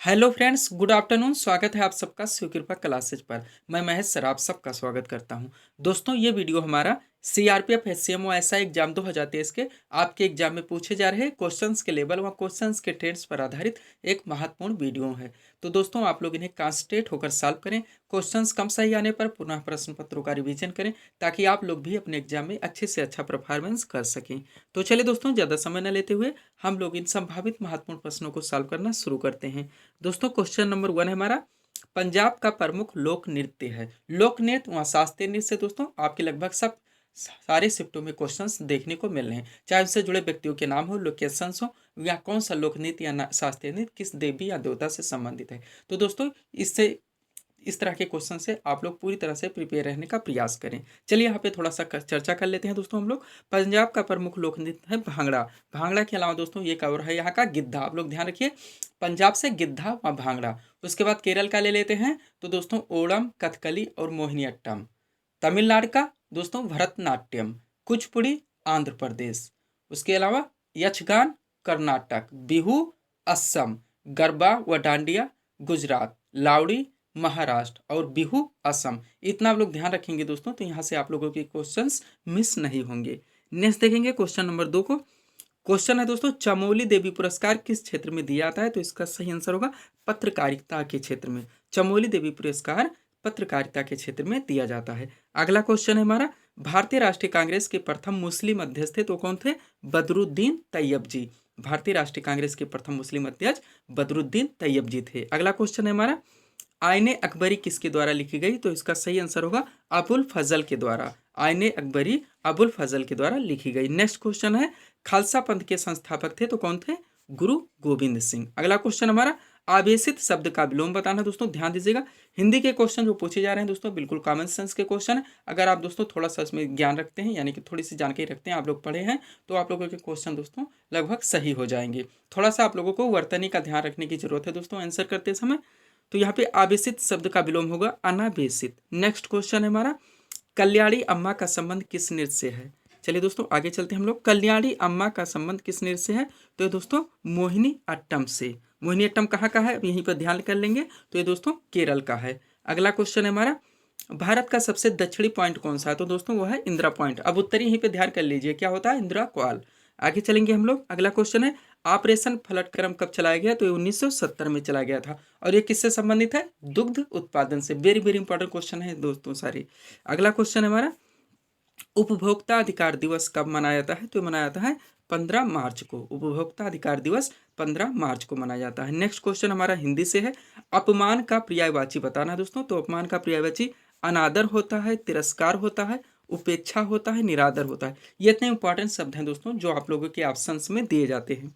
Hello friends, good afternoon. स्वागत है आप सबका शिवकृपा क्लासेज पर। मैं महेश सर आप सबका स्वागत करता हूं। दोस्तों, ये वीडियो हमारा सीआरपीएफ एससीएमओ एसआई एग्जाम 2023 के आपके एग्जाम में पूछे जा रहे क्वेश्चंस के लेवल व क्वेश्चंस के ट्रेंड्स पर आधारित एक महत्वपूर्ण वीडियो है। तो दोस्तों, आप लोग इन्हें कॉन्सेंट्रेट होकर सॉल्व करें। क्वेश्चंस कम सही आने पर पुनः प्रश्न पत्रों का रिवीजन करें ताकि आप लोग भी अपने एग्जाम में अच्छे से अच्छा परफॉर्मेंस कर सकें। तो चलिए दोस्तों, ज़्यादा समय न लेते हुए हम लोग इन संभावित महत्वपूर्ण प्रश्नों को सॉल्व करना शुरू करते हैं। दोस्तों, क्वेश्चन नंबर 1 है हमारा, पंजाब का प्रमुख लोक नृत्य है। लोक नृत्य वहाँ शास्त्रीय नृत्य से दोस्तों आपके लगभग सब सारे शिफ्टों में क्वेश्चंस देखने को मिल रहे हैं, चाहे उससे जुड़े व्यक्तियों के नाम हो, लोकेशंस हो, या कौन सा लोक नृत्य या शास्त्रीय नृत्य किस देवी या देवता से संबंधित है। तो दोस्तों, इससे इस तरह के क्वेश्चन से आप लोग पूरी तरह से प्रिपेयर रहने का प्रयास करें। चलिए यहाँ पे थोड़ा सा चर्चा कर लेते हैं दोस्तों। हम लोग पंजाब का प्रमुख लोक नृत्य है भांगड़ा। भांगड़ा के अलावा दोस्तों एक और है यहाँ का गिद्धा। आप लोग ध्यान रखिए, पंजाब से गिद्धा व भांगड़ा। उसके बाद केरल का ले लेते हैं तो दोस्तों ओणम, कथकली और मोहिनीअट्टम। तमिलनाडु का दोस्तों भरतनाट्यम, कुचिपुड़ी आंध्र प्रदेश। उसके अलावा यक्षगान कर्नाटक, बिहू असम, गरबा व डांडिया गुजरात, लावड़ी महाराष्ट्र और बिहू असम। इतना आप लोग ध्यान रखेंगे दोस्तों, तो यहाँ से आप लोगों के क्वेश्चंस मिस नहीं होंगे। नेक्स्ट देखेंगे क्वेश्चन नंबर 2 को। क्वेश्चन है दोस्तों, चमोली देवी पुरस्कार किस क्षेत्र में दिया जाता है? तो इसका सही आंसर होगा पत्रकारिता के क्षेत्र में। चमोली देवी पुरस्कार पत्रकारिता के क्षेत्र में दिया जाता है। अगला क्वेश्चन है हमारा, भारतीय राष्ट्रीय कांग्रेस के प्रथम मुस्लिम अध्यक्ष थे तो कौन थे? बदरुद्दीन तैयब जी। भारतीय राष्ट्रीय कांग्रेस के प्रथम मुस्लिम अध्यक्ष बदरुद्दीन तैयब जी थे। अगला क्वेश्चन है हमारा, आईने अकबरी किसके द्वारा लिखी गई? तो इसका सही आंसर होगा अबुल फजल के द्वारा। आईने अकबरी अबुल फजल के द्वारा लिखी गई। नेक्स्ट क्वेश्चन है, खालसा पंथ के संस्थापक थे तो कौन थे? गुरु गोविंद सिंह। अगला क्वेश्चन हमारा, आवेशित शब्द का विलोम बताना। दोस्तों ध्यान दीजिएगा, हिंदी के क्वेश्चन जो पूछे जा रहे हैं दोस्तों बिल्कुल कॉमन सेंस के क्वेश्चन है। अगर आप दोस्तों थोड़ा सा इसमें ज्ञान रखते हैं, यानी कि थोड़ी सी जानकारी रखते हैं, आप लोग पढ़े हैं, तो आप लोगों के क्वेश्चन दोस्तों लगभग सही हो जाएंगे। थोड़ा सा आप लोगों को वर्तनी का ध्यान रखने की जरूरत है दोस्तों आंसर करते समय। तो यहाँ पे आवेशित शब्द का विलोम होगा अनावेशित। नेक्स्ट क्वेश्चन है हमारा, कल्याणी अम्मा का संबंध किस नृत्य से है? चलिए दोस्तों आगे चलते हैं हम लोग। कल्याणी अम्मा का संबंध किस नृत्य से है? तो ये दोस्तों मोहिनी अट्टम से। मोहिनी अट्टम कहाँ का है यहीं पर ध्यान कर लेंगे, तो ये दोस्तों केरल का है। अगला क्वेश्चन है हमारा, भारत का सबसे दक्षिणी पॉइंट कौन सा है? तो दोस्तों वो है इंदिरा पॉइंट। अब उत्तरी यहीं पे ध्यान कर लीजिए, क्या होता है? इंदिरा कॉल। आगे चलेंगे हम लोग। अगला क्वेश्चन है, ऑपरेशन फ्लड क्रम कब चलाया गया? तो ये 1970 में चलाया गया था। और ये किससे संबंधित है? दुग्ध उत्पादन से। वेरी वेरी इंपॉर्टेंट क्वेश्चन है दोस्तों सारे। अगला क्वेश्चन है हमारा, उपभोक्ता अधिकार दिवस कब मनाया जाता है? तो मनाया जाता है 15 मार्च को। उपभोक्ता अधिकार दिवस 15 मार्च को मनाया जाता है। नेक्स्ट क्वेश्चन हमारा हिंदी से है, अपमान का पर्यायवाची बताना दोस्तों। तो अपमान का पर्यायवाची अनादर होता है, तिरस्कार होता है, उपेक्षा होता है, निरादर होता है। ये इतने इंपॉर्टेंट शब्द हैं दोस्तों जो आप लोगों के ऑप्शंस में दिए जाते हैं।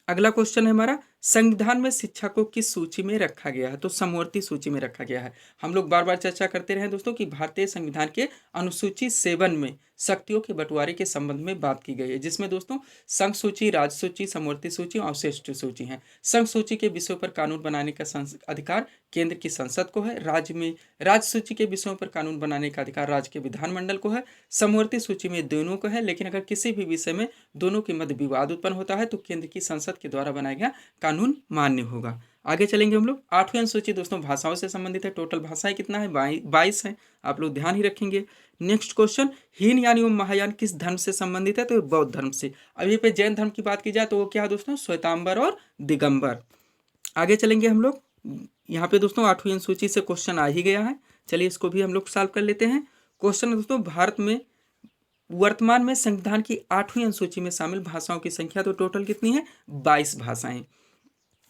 अगला क्वेश्चन है हमारा, संविधान में शिक्षा को किस सूची में रखा गया है? तो समवर्ती सूची में रखा गया है। हम लोग बार बार चर्चा करते रहे दोस्तों कि भारतीय संविधान के अनुसूची 7 में शक्तियों के बंटवारे के संबंध में बात की गई है, जिसमें दोस्तों संघ सूची, राज्य सूची, समवर्ती सूची और श्रेष्ठ सूची है। संघ सूची के विषयों पर कानून बनाने का अधिकार केंद्र की संसद को है। राज्य सूची के विषयों पर कानून बनाने का अधिकार राज्य के विधानमंडल को है। समवर्ती सूची में दोनों को है, लेकिन अगर किसी भी विषय में दोनों के मध्य विवाद उत्पन्न होता है तो केंद्र की संसद के द्वारा बनाया गया कानून मान्य होगा। आगे चलेंगे हम लोग। 8वीं अनुसूची दोस्तों भाषाओं से संबंधित है। टोटल भाषाएं कितना है? 22 है। आप लोग ध्यान ही रखेंगे। नेक्स्ट क्वेश्चन, हीन यानी महायान किस धर्म से संबंधित है? तो ये बौद्ध धर्म से। अभी पे जैन धर्म की बात की जाए तो वो क्या है दोस्तों? श्वेतांबर और दिगंबर। आगे चलेंगे हम लोग। यहाँ पे दोस्तों 8वीं अनुसूची से क्वेश्चन आ ही गया है, चलिए इसको भी हम लोग सॉल्व कर लेते हैं। क्वेश्चन है दोस्तों, भारत में वर्तमान में संविधान की 8वीं अनुसूची में शामिल भाषाओं की संख्या तो टोटल कितनी है? 22 भाषाएं।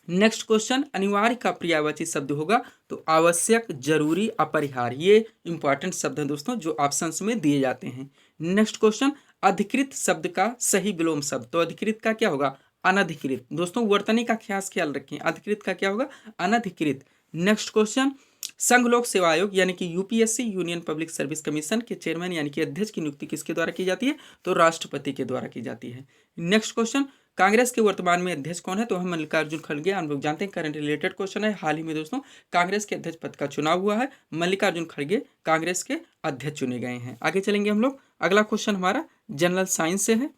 नेक्स्ट क्वेश्चन, अनिवार्य का पर्यायवाची शब्द होगा तो आवश्यक, जरूरी, अपरिहार्य। ये इंपॉर्टेंट शब्द हैं दोस्तों जो ऑप्शंस में दिए जाते हैं। नेक्स्ट क्वेश्चन, अधिकृत शब्द का सही विलोम शब्द। तो अधिकृत का क्या होगा? अनधिकृत। दोस्तों वर्तनी का खास ख्याल रखें, अधिकृत का क्या होगा? अनधिकृत। नेक्स्ट क्वेश्चन, संघ लोक सेवा आयोग यानी कि UPSC, union public service commission के चेयरमैन यानी कि अध्यक्ष की नियुक्ति किसके द्वारा की जाती है? तो राष्ट्रपति के द्वारा की जाती है। नेक्स्ट क्वेश्चन, कांग्रेस के वर्तमान में अध्यक्ष कौन है? तो हम मल्लिकार्जुन खड़गे। हम लोग जानते हैं, करंट रिलेटेड क्वेश्चन है। हाल ही में दोस्तों कांग्रेस के अध्यक्ष पद का चुनाव हुआ है, मल्लिकार्जुन खड़गे कांग्रेस के अध्यक्ष चुने गए हैं। आगे चलेंगे हम लोग। अगला क्वेश्चन हमारा जनरल साइंस से है।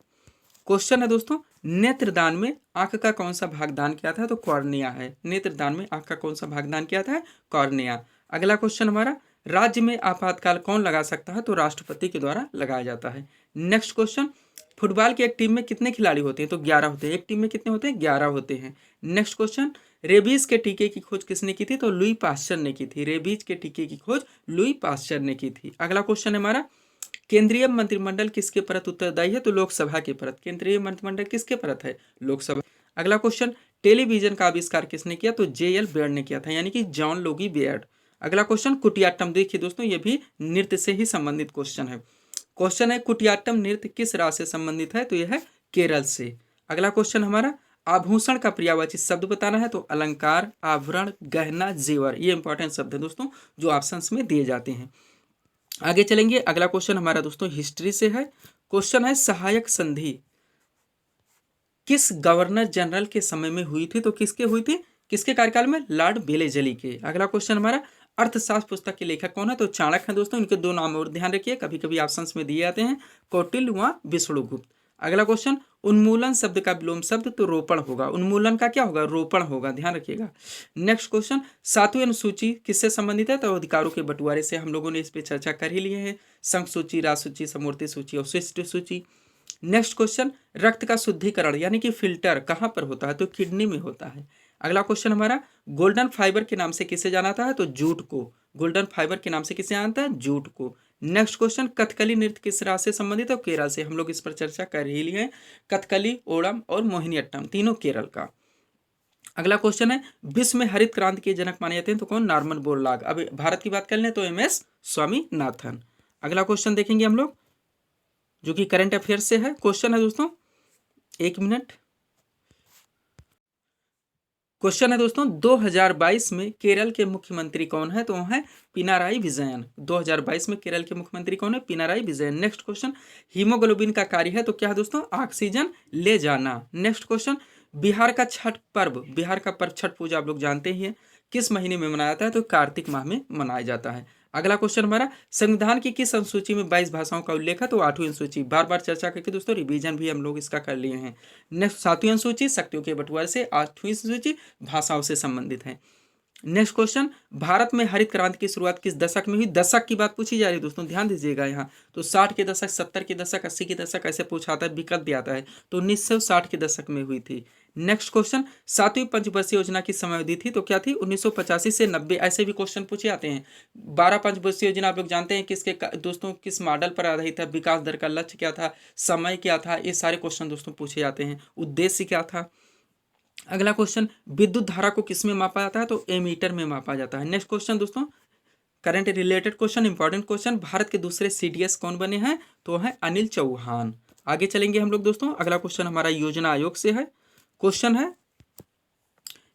क्वेश्चन है दोस्तों, नेत्रदान में आंख का कौन सा भाग दान किया था? तो कॉर्निया है। नेत्रदान में आंख का कौन सा भाग दान किया था? कॉर्निया। अगला क्वेश्चन हमारा, राज्य में आपातकाल कौन लगा सकता है? तो राष्ट्रपति के द्वारा लगाया जाता है। नेक्स्ट क्वेश्चन, फुटबॉल की एक टीम में कितने खिलाड़ी होते हैं? तो 11 होते हैं। एक टीम में कितने होते हैं? 11 होते हैं। नेक्स्ट क्वेश्चन, रेबीज के टीके की खोज किसने की थी? तो लुई पास्चर ने की थी। रेबीज के टीके की खोज लुई पास्चर ने की थी। अगला क्वेश्चन है हमारा, केंद्रीय मंत्रिमंडल किसके परत उत्तरदायी है? तो लोकसभा के परत। केंद्रीय मंत्रिमंडल किसके परत है? लोकसभा। अगला क्वेश्चन, टेलीविजन का आविष्कार किसने किया? तो जे.एल. बेयर्ड ने किया था, यानी कि जॉन लोगी बेयर्ड। अगला क्वेश्चन, कुटियाट्टम। देखिए दोस्तों, ये भी नृत्य से ही संबंधित क्वेश्चन है। क्वेश्चन है, कुटियाट्टम नृत्य किस राज्य से संबंधित है? तो यह है केरल से। अगला क्वेश्चन हमारा, आभूषण का पर्यायवाची शब्द बताना है। तो अलंकार, आभरण, गहना, जेवर। ये इंपॉर्टेंट शब्द है दोस्तों जो ऑप्शंस में दिए जाते हैं। आगे चलेंगे। अगला क्वेश्चन हमारा दोस्तों हिस्ट्री से है। क्वेश्चन है, सहायक संधि किस गवर्नर जनरल के समय में हुई थी? तो किसके हुई थी? किसके कार्यकाल में? लॉर्ड वेलेजली के। अगला क्वेश्चन हमारा, अर्थशास्त्र पुस्तक के लेखक कौन है? तो चाणक्य है दोस्तों। इनके 2 नाम और ध्यान रखिए, कभी कभी ऑप्शंस में दिए जाते हैं, कौटिल्य व विष्णुगुप्त। अगला क्वेश्चन, उन्मूलन शब्द का विलोम शब्द? तो रोपण होगा। उन्मूलन का क्या होगा? रोपण होगा, ध्यान रखिएगा। नेक्स्ट क्वेश्चन, 7वीं अनुसूची किससे संबंधित है? तो अधिकारों के बंटवारे से। हम लोगों ने इस पर चर्चा कर ही लिए हैं। संघ सूची, राज सूची, समवर्ती सूची और शिष्ट सूची। नेक्स्ट क्वेश्चन, रक्त का शुद्धिकरण यानी कि फिल्टर कहाँ पर होता है? तो किडनी में होता है। अगला क्वेश्चन हमारा, गोल्डन फाइबर के नाम से किसे जाना जाता है? तो जूट को। गोल्डन फाइबर के नाम से किसे जाना जाता है? जूट को। नेक्स्ट क्वेश्चन, कथकली नृत्य किस राज्य से संबंधित है? केरल से। हम लोग इस पर चर्चा कर ही लिए हैं। कथकली, ओणम और मोहिनीअट्टम तीनों केरल का। अगला क्वेश्चन है, विश्व में हरित क्रांति के जनक माने जाते हैं तो कौन? Norman Borlaug. अब भारत की बात कर लें तो एम.एस. स्वामीनाथन। अगला क्वेश्चन देखेंगे हम लोग जो कि करंट अफेयर्स से है। क्वेश्चन है दोस्तों, 1 मिनट। क्वेश्चन है दोस्तों, 2022 में केरल के मुख्यमंत्री कौन है? तो वह है पिनाराई विजयन। 2022 में केरल के मुख्यमंत्री कौन है? Pinarayi Vijayan. Next question, haemoglobin का कार्य है तो क्या है दोस्तों? ऑक्सीजन ले जाना। नेक्स्ट क्वेश्चन, बिहार का छठ पर्व, बिहार का पर्व छठ पूजा आप लोग जानते ही हैं, किस महीने में मनाया जाता है? तो कार्तिक माह में मनाया जाता है। अगला क्वेश्चन हमारा, संविधान की किस अनुसूची में 22 भाषाओं का उल्लेख है? तो 8वीं अनुसूची। बार बार चर्चा करके दोस्तों रिवीजन भी हम लोग इसका कर लिए हैं। नेक्स्ट 7वीं अनुसूची शक्तियों के बंटवारे से। 8वीं अनुसूची भाषाओं से संबंधित है। नेक्स्ट क्वेश्चन, भारत में हरित क्रांति की शुरुआत किस दशक में हुई? दशक की बात पूछी जा रही है दोस्तों, ध्यान दीजिएगा यहाँ। तो 60 के दशक, 70 के दशक, 80 के दशक ऐसे पूछा आता है, विकल्प भी आता है। तो 1960 के दशक में हुई थी। नेक्स्ट क्वेश्चन, 7वीं पंचवर्षीय योजना की समयावधि थी तो क्या थी? 1985 से 90। ऐसे भी क्वेश्चन पूछे जाते हैं। 12 पंचवर्षीय योजना आप लोग जानते हैं किसके दोस्तों, किस मॉडल पर आधारित था? विकास दर का लक्ष्य क्या था? समय क्या था? ये सारे क्वेश्चन दोस्तों पूछे जाते हैं। उद्देश्य क्या था? अगला क्वेश्चन, विद्युत धारा को किस में मापा जाता है? तो एमीटर में मापा जाता है। नेक्स्ट क्वेश्चन दोस्तों, current related question, important question, Bharat के दूसरे सीडीएस कौन बने हैं? तो है अनिल चौहान। आगे चलेंगे हम लोग दोस्तों। अगला क्वेश्चन हमारा योजना आयोग से है। क्वेश्चन है,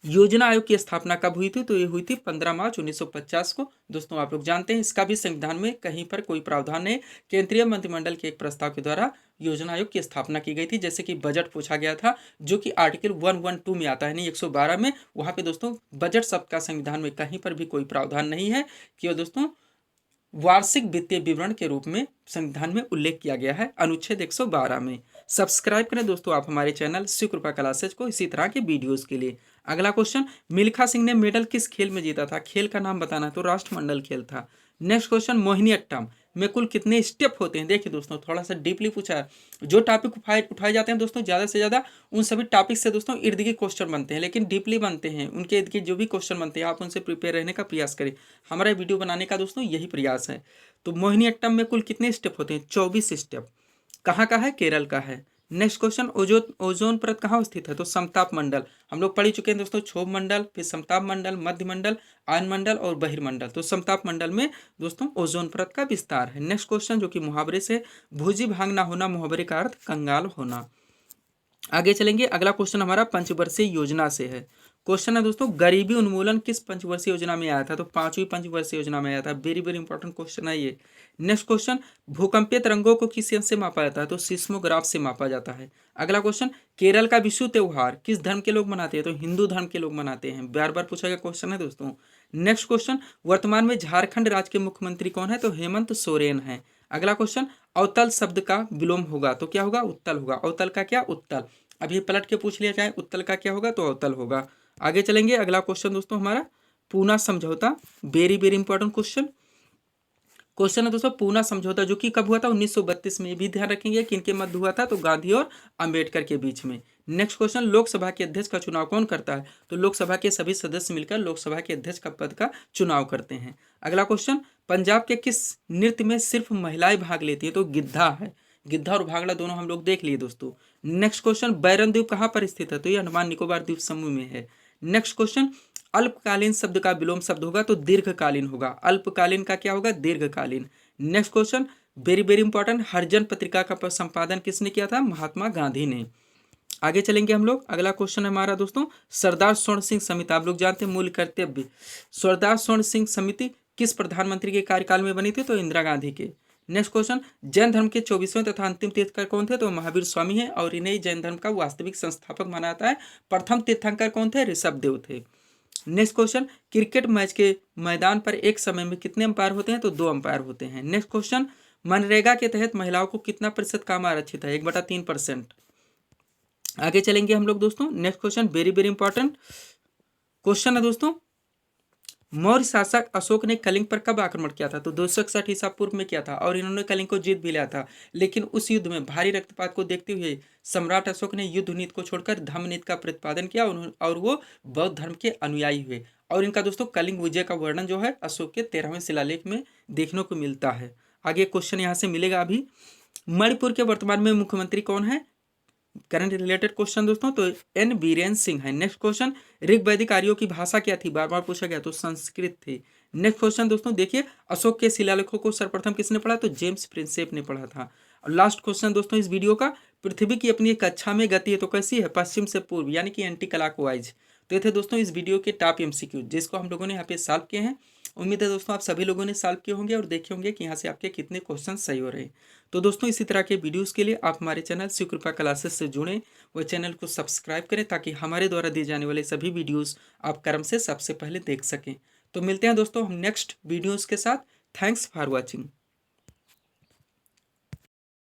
योजना आयोग की स्थापना कब हुई थी? तो ये हुई थी 15 मार्च 1950 को। दोस्तों आप लोग जानते हैं इसका भी संविधान में कहीं पर कोई प्रावधान नहीं। केंद्रीय मंत्रिमंडल के एक प्रस्ताव के द्वारा योजना आयोग की स्थापना की गई थी। जैसे कि बजट पूछा गया था जो कि आर्टिकल 112 में आता है, नहीं 112 में। वहाँ पे दोस्तों बजट शब्द का संविधान में कहीं पर भी कोई प्रावधान नहीं है। केवल दोस्तों वार्षिक वित्तीय विवरण के रूप में संविधान में उल्लेख किया गया है अनुच्छेद 112 में। सब्सक्राइब करें दोस्तों आप हमारे चैनल शिव कृपा क्लासेज को इसी तरह के वीडियोस के लिए। अगला क्वेश्चन, मिल्खा सिंह ने मेडल किस खेल में जीता था? खेल का नाम बताना है तो राष्ट्रमंडल खेल था। नेक्स्ट क्वेश्चन, मोहिनीअट्टम में कुल कितने स्टेप होते हैं? देखिए दोस्तों थोड़ा सा डीपली पूछा है। जो टॉपिक उठाए जाते हैं दोस्तों ज़्यादा से ज़्यादा उन सभी टॉपिक से दोस्तों इर्द गिर्द क्वेश्चन बनते हैं, लेकिन डीपली बनते हैं। उनके इर्द गिर्द जो भी क्वेश्चन बनते हैं आप उनसे प्रिपेयर रहने का प्रयास करें। हमारा वीडियो बनाने का दोस्तों यही प्रयास है। तो मोहिनीअट्टम में कुल कितने स्टेप होते हैं? 24 स्टेप। कहाँ का है? केरल का है। नेक्स्ट क्वेश्चन, ओजोन परत कहाँ स्थित है? तो समताप मंडल। हम लोग पढ़ चुके हैं दोस्तों, क्षोभ मंडल, फिर समताप मंडल, मध्य मंडल, आयन मंडल और बहिर्मंडल। तो समताप मंडल में दोस्तों ओजोन परत का विस्तार है। नेक्स्ट क्वेश्चन जो कि मुहावरे से, भूजी भांग ना होना, मुहावरे का अर्थ कंगाल होना। आगे चलेंगे। अगला क्वेश्चन हमारा पंचवर्षीय योजना से है। क्वेश्चन है दोस्तों, गरीबी उन्मूलन किस पंचवर्षीय योजना में आया था? तो 5वीं पंचवर्षीय योजना में आया था। वेरी वेरी इंपॉर्टेंट क्वेश्चन है ये। नेक्स्ट क्वेश्चन, भूकंपीय तरंगों को किस यंत्र से मापा जाता है? तो सिस्मोग्राफ से मापा जाता है। अगला क्वेश्चन, केरल का विशु त्योहार किस धर्म के लोग मनाते हैं? तो हिंदू धर्म के लोग मनाते हैं। बार बार पूछा गया क्वेश्चन है दोस्तों। नेक्स्ट क्वेश्चन, वर्तमान में झारखंड राज्य के मुख्यमंत्री कौन है? तो हेमंत सोरेन है। अगला क्वेश्चन, अवतल शब्द का विलोम होगा तो क्या होगा? उत्तल होगा। अवतल का क्या? उत्तल। अब ये पलट के पूछ लिया जाए उत्तल का क्या होगा, तो अवतल होगा। आगे चलेंगे, अगला क्वेश्चन दोस्तों हमारा पूना समझौता, वेरी वेरी इंपॉर्टेंट क्वेश्चन है दोस्तों। पूना समझौता जो कि कब हुआ था, 1932 में। ये भी ध्यान रखेंगे किनके मध्य हुआ था, तो गांधी और अंबेडकर के बीच में। नेक्स्ट क्वेश्चन, लोकसभा के अध्यक्ष का चुनाव कौन करता है, तो लोकसभा के सभी सदस्य मिलकर लोकसभा के अध्यक्ष का पद का चुनाव करते हैं। अगला क्वेश्चन, पंजाब के किस नृत्य में सिर्फ महिलाएं भाग लेती है, तो गिद्धा है। गिद्धा और भांगड़ा दोनों हम लोग देख लिए दोस्तों। नेक्स्ट क्वेश्चन, बैरन द्वीप कहाँ पर स्थित है, तो ये अंडमान निकोबार द्वीप समूह में है। नेक्स्ट क्वेश्चन, अल्पकालीन शब्द का विलोम शब्द होगा, तो दीर्घकालीन होगा। अल्पकालीन का क्या होगा, दीर्घकालीन। Next question, very very important, Harijan पत्रिका का संपादन किसने किया था, महात्मा गांधी ने। आगे चलेंगे हम लोग, अगला क्वेश्चन है हमारा दोस्तों, सरदार स्वर्ण सिंह समिति। आप लोग जानते हैं मूल कर्तव्य। सरदार स्वर्ण सिंह समिति किस प्रधानमंत्री के कार्यकाल में बनी थी, तो इंदिरा गांधी के। नेक्स्ट क्वेश्चन, जैन धर्म के 24वें तथा अंतिम तीर्थंकर कौन थे, तो महावीर स्वामी है, और इन्हें जैन धर्म का वास्तविक संस्थापक माना जाता है। प्रथम तीर्थंकर कौन थे, ऋषभ देव थे। नेक्स्ट क्वेश्चन, क्रिकेट मैच के मैदान पर एक समय में कितने अंपायर होते हैं, तो 2 अंपायर होते हैं। नेक्स्ट क्वेश्चन, मनरेगा के तहत महिलाओं को कितना प्रतिशत काम आरक्षित है, 1/3%। आगे चलेंगे हम लोग दोस्तों, next question very very important question है दोस्तों, मौर्य शासक अशोक ने कलिंग पर कब आक्रमण किया था, तो 261 ईसा पूर्व में किया था, और इन्होंने कलिंग को जीत भी लिया था। लेकिन उस युद्ध में भारी रक्तपात को देखते हुए सम्राट अशोक ने युद्ध नीति को छोड़कर धम्म नीति का प्रतिपादन किया, और वो बौद्ध धर्म के अनुयायी हुए। और इनका दोस्तों कलिंग विजय का वर्णन जो है अशोक के 13वें शिलालेख में देखने को मिलता है। आगे क्वेश्चन यहाँ से मिलेगा अभी, मणिपुर के वर्तमान में मुख्यमंत्री कौन है, करंट रिलेटेड क्वेश्चन दोस्तों, तो एन बीरेन सिंह है। नेक्स्ट क्वेश्चन, ऋग्वैदिक आर्यों की भाषा क्या थी, बार बार पूछा गया, तो संस्कृत थी। नेक्स्ट क्वेश्चन दोस्तों देखिए, अशोक के शिलालेखों को सर्वप्रथम किसने पढ़ा, तो जेम्स प्रिंसेप ने पढ़ा था। और लास्ट क्वेश्चन दोस्तों इस वीडियो का, पृथ्वी की अपनी एक कक्षा में गति है तो कैसी है, पश्चिम से पूर्व, यानी कि एंटी क्लॉकवाइज। तो ये थे दोस्तों इस वीडियो के टॉप एमसीक्यू जिसको हम लोगों ने यहाँ पे सॉल्व किए हैं। उम्मीद है दोस्तों आप सभी लोगों ने सॉल्व किए होंगे और देखे होंगे कि यहाँ से आपके कितने क्वेश्चन सही हो रहे हैं। तो दोस्तों इसी तरह के वीडियोस के लिए आप हमारे चैनल शिव कृपा क्लासेस से जुड़ें, वह चैनल को सब्सक्राइब करें ताकि हमारे द्वारा दिए जाने वाले सभी वीडियोस आप क्रम से सबसे पहले देख सकें। तो मिलते हैं दोस्तों हम नेक्स्ट वीडियोस के साथ। Thanks for watching.